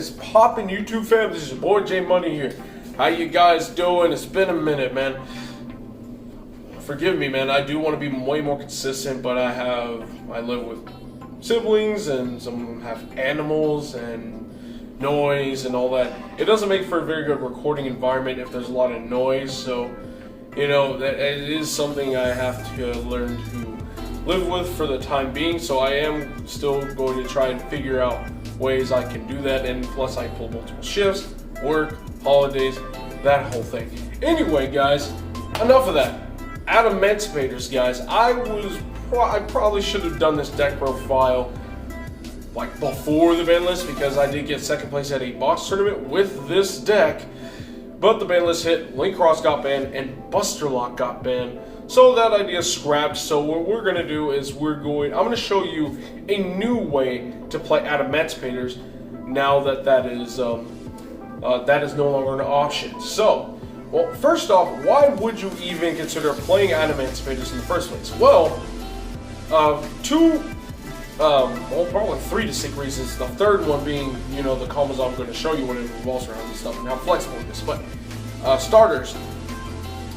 is poppin', YouTube fam? This is your boy J Money here. How you guys doing? It's been a minute, man. Forgive me, man. I do want to be way more consistent, but I live with siblings and some have animals and noise and all that. It doesn't make for a very good recording environment if there's a lot of noise. So, you know, that it is something I have to learn to live with for the time being. So I am still going to try and figure out ways I can do that, and plus I pull multiple shifts, work, holidays, that whole thing. Anyway, guys, enough of that. Adamancipators, guys. I probably should have done this deck profile like before the ban list, because I did get second place at a box tournament with this deck, but the ban list hit, linkross got banned, and Buster Lock got banned. So that idea is scrapped. So what we're gonna do is I'm gonna show you a new way to play Adamancipators now that is no longer an option. So, well, first off, why would you even consider playing Adamancipators in the first place? Well, probably three distinct reasons. The third one being, you know, the combos I'm going to show you when it revolves around and stuff and how flexible it is. But starters,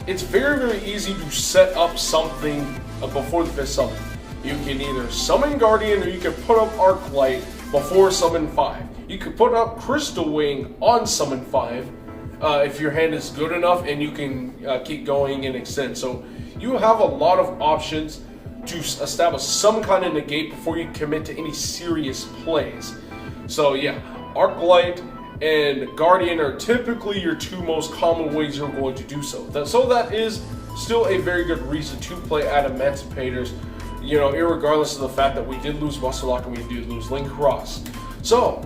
it's very, very easy to set up something before the fifth summon. You can either summon Guardian, or you can put up Arc Light before summon 5. You could put up Crystal Wing on summon 5 if your hand is good enough, and you can keep going and extend. So you have a lot of options to establish some kind of negate before you commit to any serious plays. So yeah, Arc Light and Guardian are typically your two most common ways you're going to do so. So that is still a very good reason to play Adamancipators, you know, irregardless of the fact that we did lose Buster Lock and we did lose linkross. So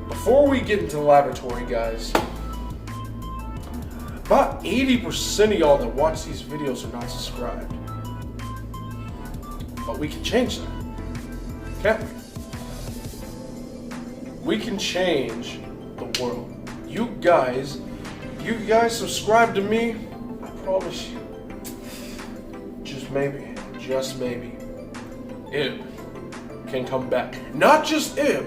before we get into the laboratory, guys, about 80% of y'all that watch these videos are not subscribed. But we can change that, can't we? We can change the world. You guys subscribe to me, I promise you, just maybe, Ib can come back. Not just Ib,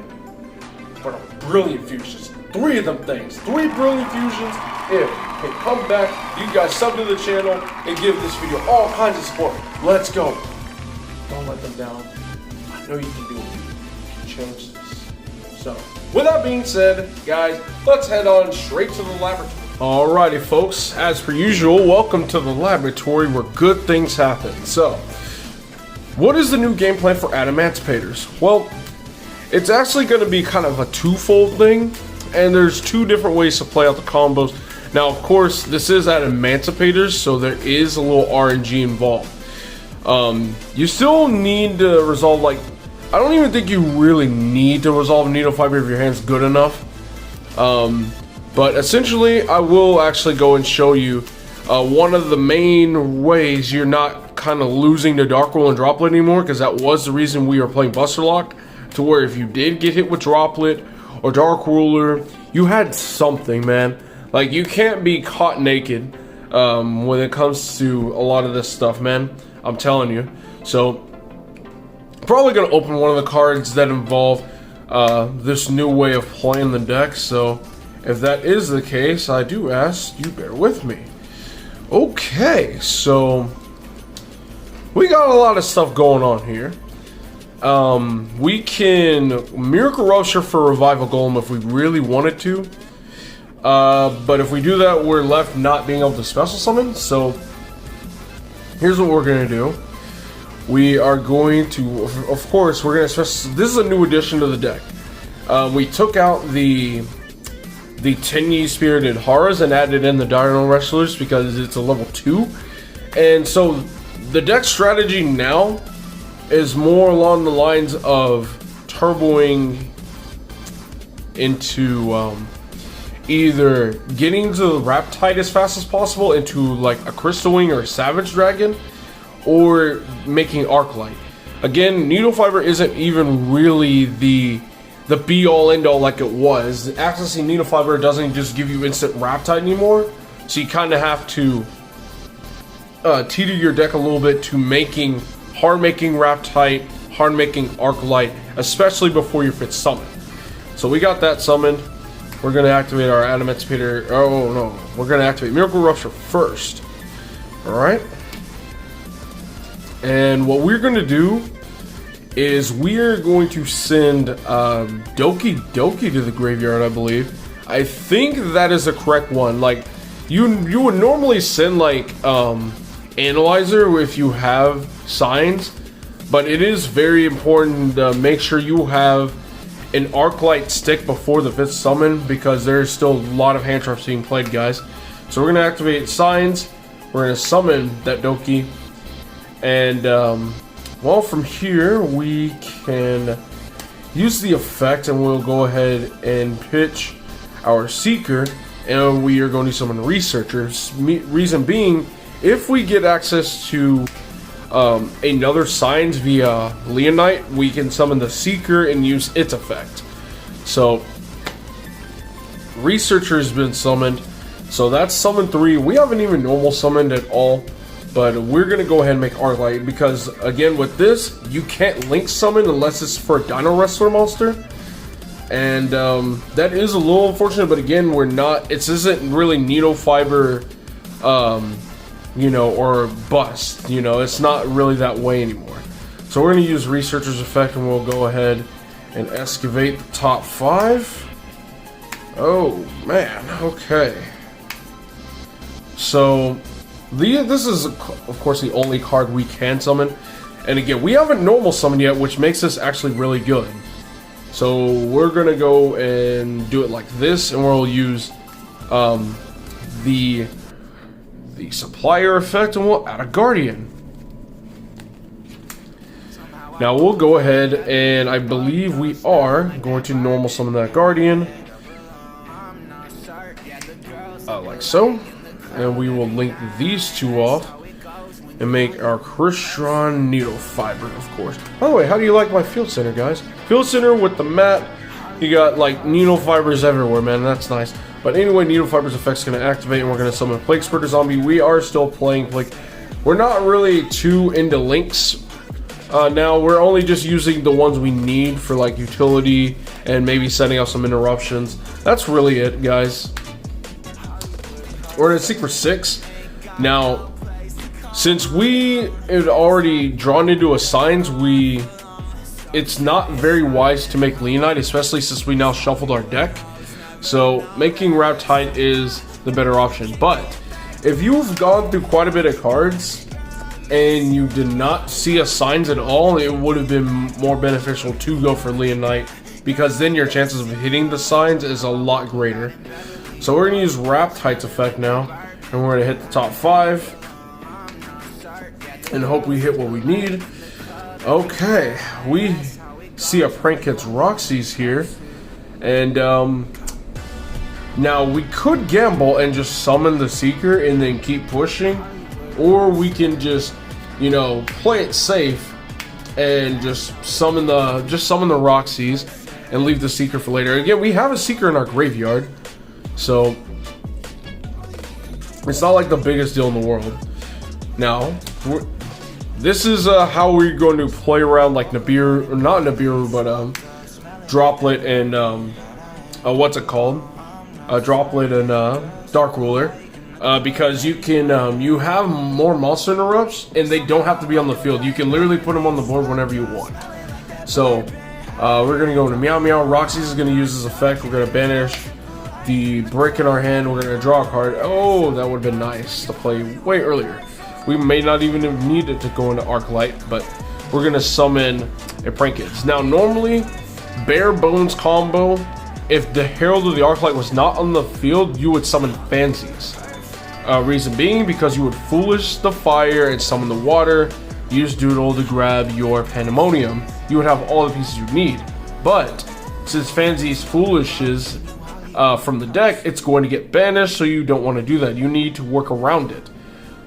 but a brilliant fusions. 3 of them things. 3 brilliant fusions. Ib can come back. You guys sub to the channel and give this video all kinds of support. Let's go. Don't let them down. I know you can do it. You can change this. So, with that being said, guys, let's head on straight to the laboratory. Alrighty, folks. As per usual, welcome to the laboratory where good things happen. So, what is the new game plan for Adamancipators? Well, it's actually going to be kind of a twofold thing, and there's 2 different ways to play out the combos. Now, of course, this is Adamancipators, so there is a little RNG involved. You still need to resolve, like, I don't even think you really need to resolve Needle Fiber if your hand's good enough. But essentially, I will actually go and show you one of the main ways you're not kind of losing to Dark Roll and Droplet anymore, because that was the reason we were playing Buster Lock, to where if you did get hit with Droplet or Dark Ruler, you had something, man. Like, you can't be caught naked when it comes to a lot of this stuff, man. I'm telling you. So, probably going to open one of the cards that involve this new way of playing the deck. So, if that is the case, I do ask you bear with me. Okay, so we got a lot of stuff going on here. We can Miracle Roaster for Revival Golem if we really wanted to. But if we do that, we're left not being able to special summon. So here's what we're going to do. We are going to, of course, we're going to special. This is a new addition to the deck. We took out the 10-Yi Spirited Horrors and added in the Diurnal Wrestlers because it's a level 2. And so the deck strategy now is more along the lines of turboing into either getting to the Raptide as fast as possible into like a Crystal Wing or a Savage Dragon, or making Arc Light. Again, Needle Fiber isn't even really the be-all end-all like it was. Accessing Needle Fiber doesn't just give you instant Raptide anymore, so you kind of have to teeter your deck a little bit to hard-making Raptide, hard-making Arc Light, especially before your 5th summon. So we got that summoned. we're going to activate our Adamancipator. Oh no, we're going to activate Miracle Rupture first. Alright. And what we're going to do is we're going to send Doki Doki to the graveyard, I believe. I think that is the correct one. Like, you would normally send like Analyzer if you have signs, but it is very important to make sure you have an Arclight stick before the 5th summon, because there's still a lot of hand traps being played, guys. So we're gonna activate signs. We're gonna summon that Doki, and well, from here we can use the effect, and we'll go ahead and pitch our Seeker, and we are going to summon Researchers. Reason being, if we get access to another signs via Leonite, we can summon the Seeker and use its effect. So Researcher has been summoned, so that's summon 3. We haven't even normal summoned at all, but we're gonna go ahead and make Arclight, because again with this you can't link summon unless it's for a Dino Wrestler monster, and that is a little unfortunate. But again, we're not, this isn't really Needle Fiber you know, or bust, you know, it's not really that way anymore. So we're going to use Researcher's effect, and we'll go ahead and excavate the top 5. Oh man, okay. So this is of course the only card we can summon, and again we haven't normal summoned yet, which makes this actually really good. So we're gonna go and do it like this, and we'll use the supplier effect, and we'll add a Guardian. Now we'll go ahead, and I believe we are going to normal summon that Guardian, like so, and we will link these 2 off and make our Crystron Needle Fiber, of course. By the way, how do you like my Field Center, guys? Field Center with the mat, you got like needle fibers everywhere, man. That's nice. But anyway, Needle Fiber's effect's going to activate, and we're going to summon Plague Spreader Zombie. We are still playing Plague. We're not really too into links now. We're only just using the ones we need for like utility and maybe setting up some interruptions. That's really it, guys. We're in a Secret 6. Now, since we had already drawn into a signs, it's not very wise to make Leonite, especially since we now shuffled our deck. So making Riptide is the better option. But if you've gone through quite a bit of cards and you did not see a signs at all, it would have been more beneficial to go for Leonite, because then your chances of hitting the signs is a lot greater. So we're going to use Riptide's effect now, and we're going to hit the top 5 and hope we hit what we need. Okay, we see a Prank Kids Roxy's here, and now we could gamble and just summon the Seeker and then keep pushing, or we can just, you know, play it safe and just summon the Roxy's and leave the Seeker for later. Again, we have a Seeker in our graveyard, so it's not like the biggest deal in the world. Now, this is how we're going to play around like Nibiru, or not Nibiru, but Droplet and what's it called? Droplet and Dark Ruler, because you can you have more monster interrupts, and they don't have to be on the field. You can literally put them on the board whenever you want. So we're gonna go into Meow Meow. Roxy's is gonna use this effect. We're gonna banish the brick in our hand. We're gonna draw a card. Oh, that would have been nice to play way earlier. We may not even have needed to go into Arclight, but we're gonna summon a Prank Kids. Now, normally, bare bones combo, if the Herald of the Arclight was not on the field, you would summon Fancies. Reason being, because you would Foolish the fire and summon the water, use Doodle to grab your Pandemonium. You would have all the pieces you need. But since Fancies foolishes from the deck, it's going to get banished, so you don't want to do that. You need to work around it.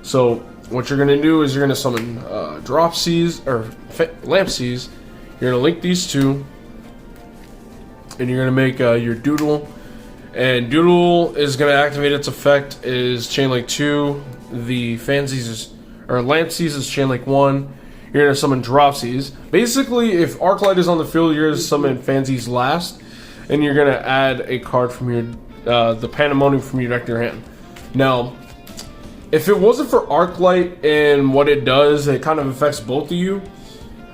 So what you're going to do is you're going to summon Dropseas or Lampseas. You're going to link these 2, and you're going to make your Doodle. And Doodle is going to activate its effect is Chain Link 2. The Fancies is, or Lampseas is Chain Link 1. You're going to summon Dropseas. Basically, if Arclight is on the field, you're going to summon Fancies last. and you're gonna add a card from your the Pandemonium from your deck to your hand. Now, if it wasn't for Arclight and what it does, it kind of affects both of you.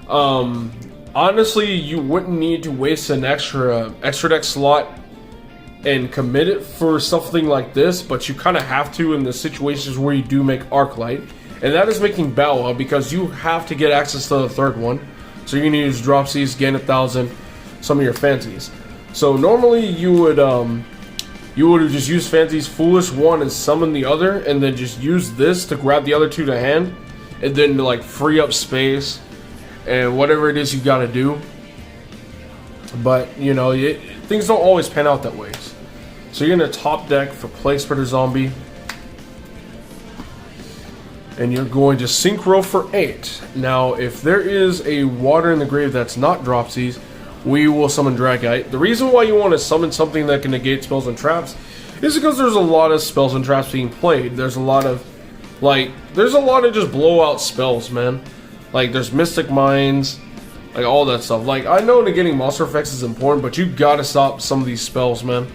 Honestly, you wouldn't need to waste an extra deck slot and commit it for something like this, but you kind of have to in the situations where you do make Arclight, and that is making Bow, because you have to get access to the third one. So you're gonna use Dropsies, gain 1,000, some of your fancies. So normally you would just use Fancy's Foolish one and summon the other, and then just use this to grab the other two to hand, and then to like free up space and whatever it is you gotta do. But you know, things don't always pan out that way. So you're gonna top deck for Plague Spreader Zombie, and you're going to Synchro for 8. Now, if there is a water in the grave that's not Dropsies, we will summon Dragite. The reason why you want to summon something that can negate spells and traps is because there's a lot of spells and traps being played. There's a lot of just blowout spells, man. Like there's Mystic Minds, like all that stuff. Like I know negating monster effects is important, but you gotta stop some of these spells, man.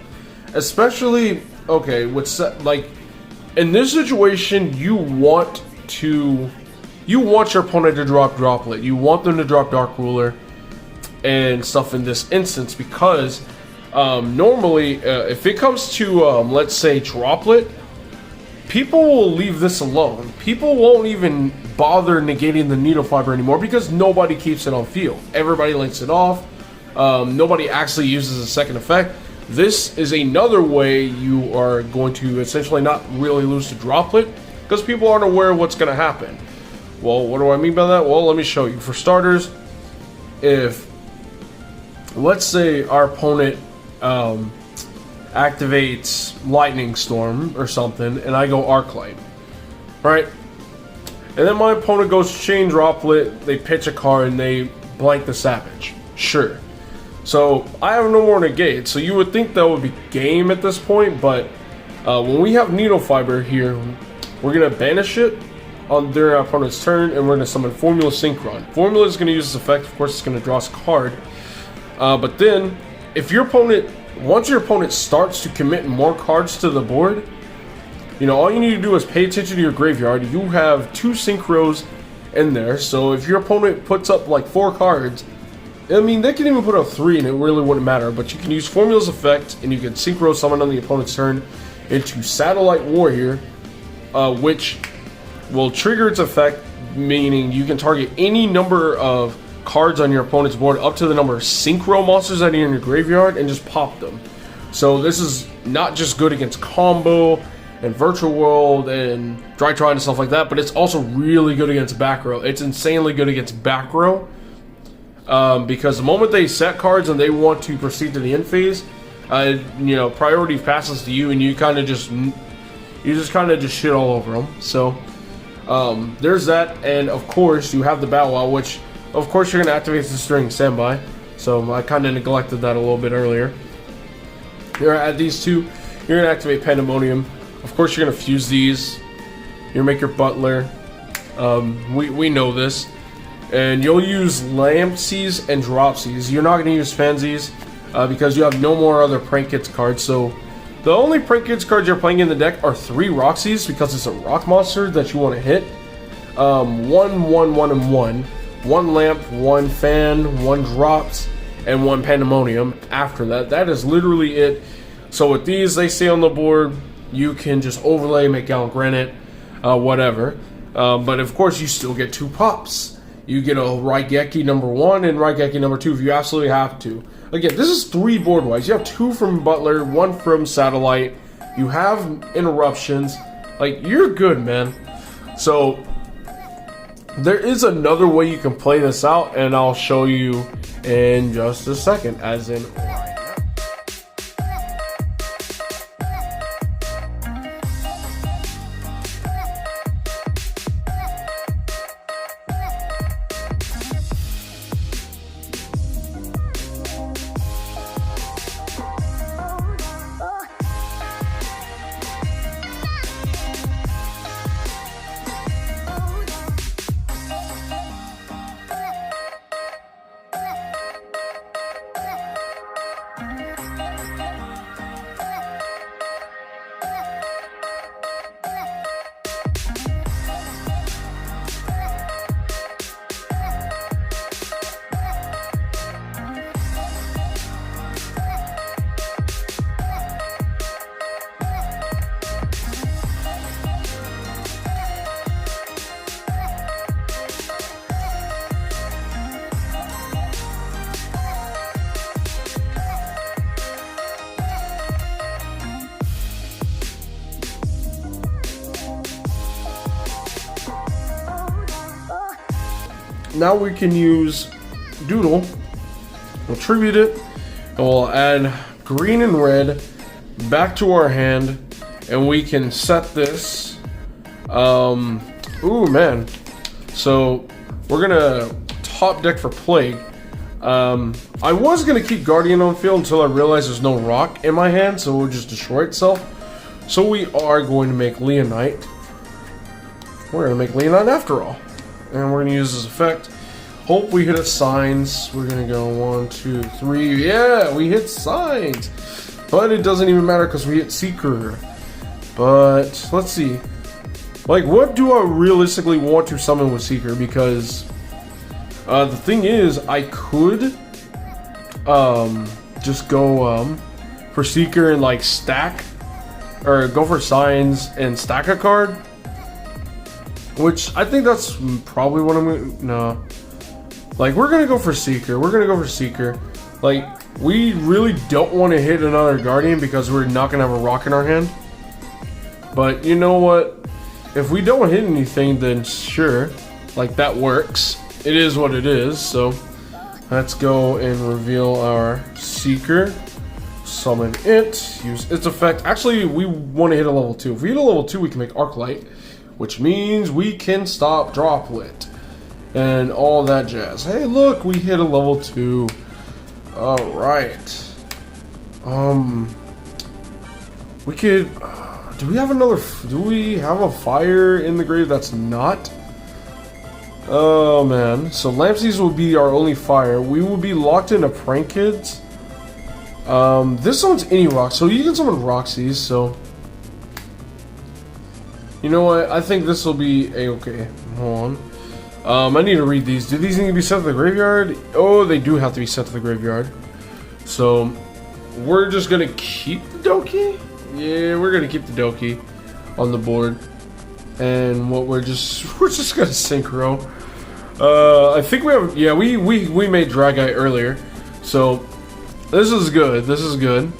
Especially, okay, like in this situation, you want your opponent to drop Droplet. You want them to drop Dark Ruler and stuff in this instance, because normally if it comes to let's say Droplet, people will leave this alone. People won't even bother negating the Needle Fiber anymore because nobody keeps it on field. Everybody links it off. Nobody actually uses a second effect. This is another way you are going to essentially not really lose to Droplet, because people aren't aware of what's going to happen. Well, what do I mean by that? Well, let me show you. For starters, if let's say our opponent activates Lightning Storm or something, and I go Arclight, right? And then my opponent goes Chain Droplet, they pitch a card, and they blank the Savage. Sure. So I have no more negate, so you would think that would be game at this point, but when we have Needle Fiber here, we're going to banish it during our opponent's turn, and we're going to summon Formula Synchron. Formula is going to use this effect. Of course, it's going to draw us a card. But then, if your opponent, once your opponent starts to commit more cards to the board, you know, all you need to do is pay attention to your graveyard. You have 2 Synchros in there, so if your opponent puts up like 4 cards, I mean, they can even put up 3 and it really wouldn't matter, but you can use Formula's effect and you can Synchro summon on the opponent's turn into Satellite Warrior, which will trigger its effect, meaning you can target any number of cards on your opponent's board up to the number of Synchro monsters that are in your graveyard and just pop them. So this is not just good against Combo and Virtual World and Drytron and stuff like that, but it's also really good against back row. It's insanely good against back row. Because the moment they set cards and they want to proceed to the end phase, you know, priority passes to you, and you kind of just shit all over them. So there's that, and of course you have the Bow Wow, which of course you're gonna activate this during standby. So I kind of neglected that a little bit earlier. You're gonna add these two. You're gonna activate Pandemonium. Of course you're gonna fuse these. You're gonna make your Butler. We know this. And you'll use Lampsies and Dropsies. You're not going to use Fansies because you have no more other Prank Kids cards. So the only Prank Kids cards you're playing in the deck are 3 Roxies, because it's a rock monster that you want to hit. 1, 1, 1, and 1. 1 Lamp, 1 Fan, 1 Drops, and 1 Pandemonium. After that, that is literally it. So with these, they stay on the board. You can just overlay, make Gallant Granite, whatever. But of course, you still get 2 pops. You get a Raigeki number 1 and Raigeki number 2 if you absolutely have to. Again, this is 3 board wise. You have 2 from Butler, 1 from Satellite. You have interruptions. Like, you're good, man. So there is another way you can play this out, and I'll show you in just a second, as in now we can use Doodle. We'll tribute it, and we'll add green and red back to our hand, and we can set this. Ooh, man. So we're gonna top deck for Plague. I was gonna keep Guardian on field until I realized there's no rock in my hand, so it will just destroy itself. So we are going to make Leonite. We're gonna make Leonite after all, and we're gonna use this effect. Hope we hit a signs. We're gonna go 1, 2, 3. Yeah, we hit signs, but it doesn't even matter because we hit Seeker. But let's see. Like, what do I realistically want to summon with Seeker? Because the thing is, I could just go for Seeker and like stack, or go for signs and stack a card, which I think that's probably what I'm gonna. No, like we're gonna go for Seeker. We're gonna go for Seeker. Like, we really don't want to hit another Guardian because we're not gonna have a rock in our hand. But you know what? If we don't hit anything, then sure, like that works. It is what it is. So let's go and reveal our Seeker. Summon it. Use its effect. Actually, we want to hit a level 2. If we hit a level 2, we can make Arc Light, which means we can stop Droplet and all that jazz. Hey, look, we hit a level 2. All right. We could. Do we have another? Do we have a fire in the grave that's not? Oh man. So Lampsies will be our only fire. We will be locked into Prank Kids. This summons any rock, so you can summon Roxy's. So you know what? I think this will be a-okay. Hold on. I need to read these. Do these need to be sent to the graveyard? Oh, they do have to be sent to the graveyard. So we're just gonna keep the Doki. Yeah, we're gonna keep the Doki on the board, and what we're just gonna synchro. I think we have, yeah, we made Dragite earlier, so this is good. This is good.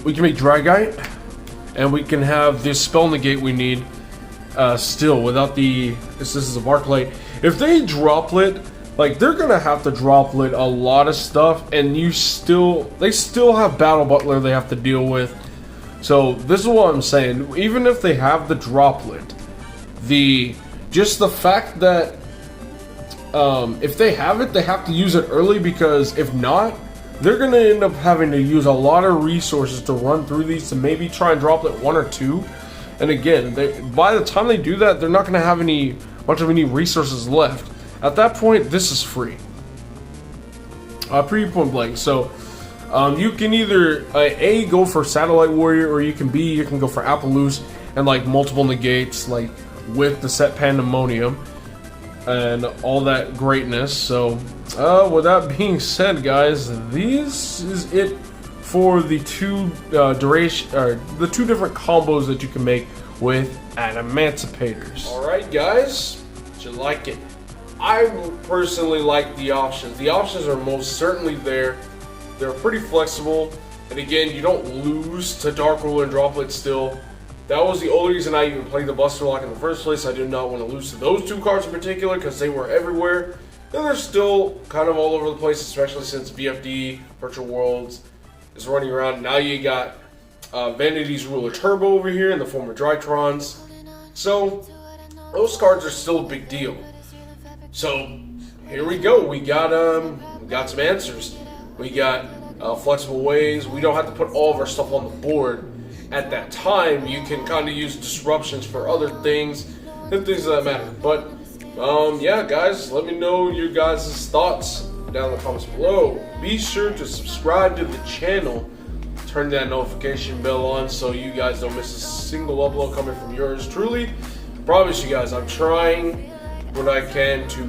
We can make Dragite, and we can have this spell negate we need still without the. This is a Arclight. If they Droplet. Like, they're gonna have to Droplet a lot of stuff, and they still have Battle Butler they have to deal with. So this is what I'm saying. Even if they have the Droplet, just the fact that if they have it, they have to use it early, because if not, they're gonna end up having to use a lot of resources to run through these to maybe try and Droplet 1 or 2. And again, by the time they do that, they're not gonna have much of any resources left. At that point, this is free. Pretty point blank. So, you can either A, go for Satellite Warrior, or you can go for Appaloosa and like multiple negates, like with the set Pandemonium and all that greatness. So, with that being said, guys, this is it for the two the two different combos that you can make with Adamancipators. All right, guys, did you like it? I personally like the options. The options are most certainly there. They're pretty flexible. And again, you don't lose to Dark Ruler and Droplet still. That was the only reason I even played the Buster Lock in the first place. I did not want to lose to those two cards in particular because they were everywhere. And they're still kind of all over the place, especially since VFD, Virtual Worlds, is running around. Now you got Vanity's Ruler Turbo over here in the form of Drytrons. So, those cards are still a big deal. So here we go. We got some answers. We got flexible ways. We don't have to put all of our stuff on the board at that time. You can kind of use disruptions for other things and things of that matter. But yeah, guys, let me know your guys' thoughts down in the comments below. Be sure to subscribe to the channel. Turn that notification bell on so you guys don't miss a single upload coming from yours truly. Promise you guys, I'm trying what I can to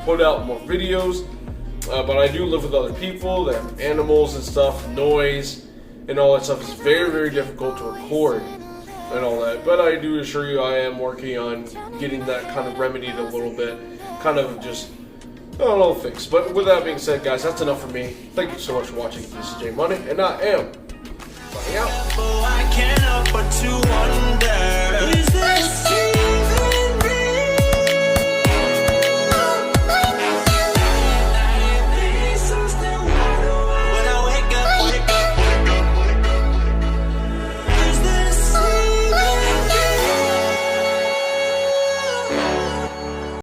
put out more videos, but I do live with other people that have animals and stuff, noise and all that stuff is very, very difficult to record and all that. But I do assure you I am working on getting that kind of remedied a little bit, kind of just, I don't know, fixed. But with that being said, guys, that's enough for me. Thank you so much for watching. This is J Money, and I am signing out.